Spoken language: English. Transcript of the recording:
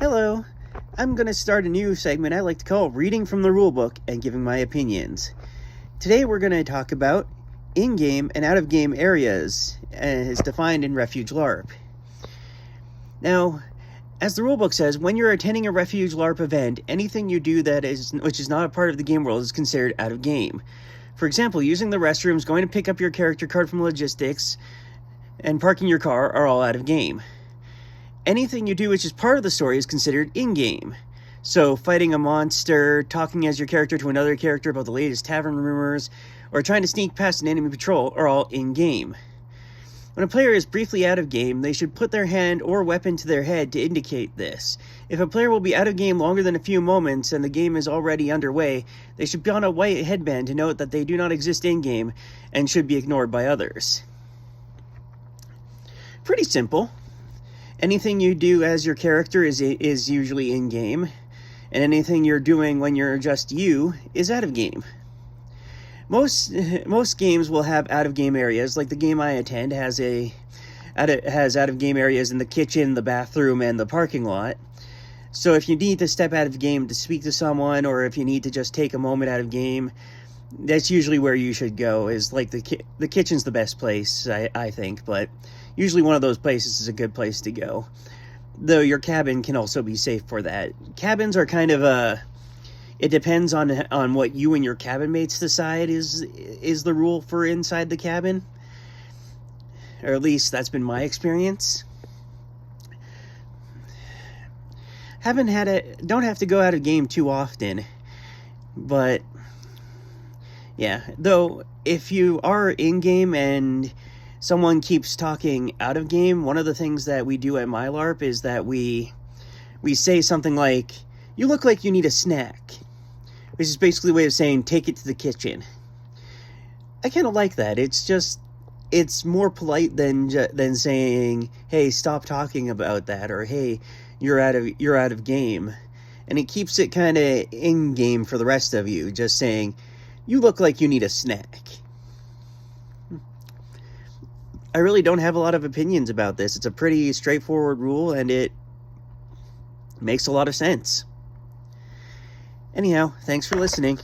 Hello, I'm going to start a new segment I like to call Reading from the Rulebook and Giving My Opinions. Today we're going to talk about in-game and out-of-game areas as defined in Refuge LARP. Now, as the rulebook says, when you're attending a Refuge LARP event, anything you do which is not a part of the game world is considered out-of-game. For example, using the restrooms, going to pick up your character card from logistics, and parking your car are all out-of-game. Anything you do which is part of the story is considered in-game. So, fighting a monster, talking as your character to another character about the latest tavern rumors, or trying to sneak past an enemy patrol are all in-game. When a player is briefly out of game, they should put their hand or weapon to their head to indicate this. If a player will be out of game longer than a few moments and the game is already underway, they should be on a white headband to note that they do not exist in-game and should be ignored by others. Pretty simple. Anything you do as your character is usually in-game, and anything you're doing when you're just you is out-of-game. Most games will have out-of-game areas, like the game I attend has out-of-game areas in the kitchen, the bathroom, and the parking lot. So if you need to step out of game to speak to someone, or if you need to just take a moment out of game, that's usually where you should go. Is like the kitchen's the best place, I think, but usually one of those places is a good place to go. Though your cabin can also be safe for that. Cabins are kind of it depends on what you and your cabin mates decide is the rule for inside the cabin. Or at least that's been my experience. Don't have to go out of game too often, but yeah, though if you are in game and someone keeps talking out of game, one of the things that we do at my LARP is that we say something like, "You look like you need a snack," which is basically a way of saying, "Take it to the kitchen." I kind of like that. It's more polite than saying, "Hey, stop talking about that," or "Hey, you're out of game," and it keeps it kind of in game for the rest of you. Just saying, "You look like you need a snack." I really don't have a lot of opinions about this. It's a pretty straightforward rule, and it makes a lot of sense. Anyhow, thanks for listening.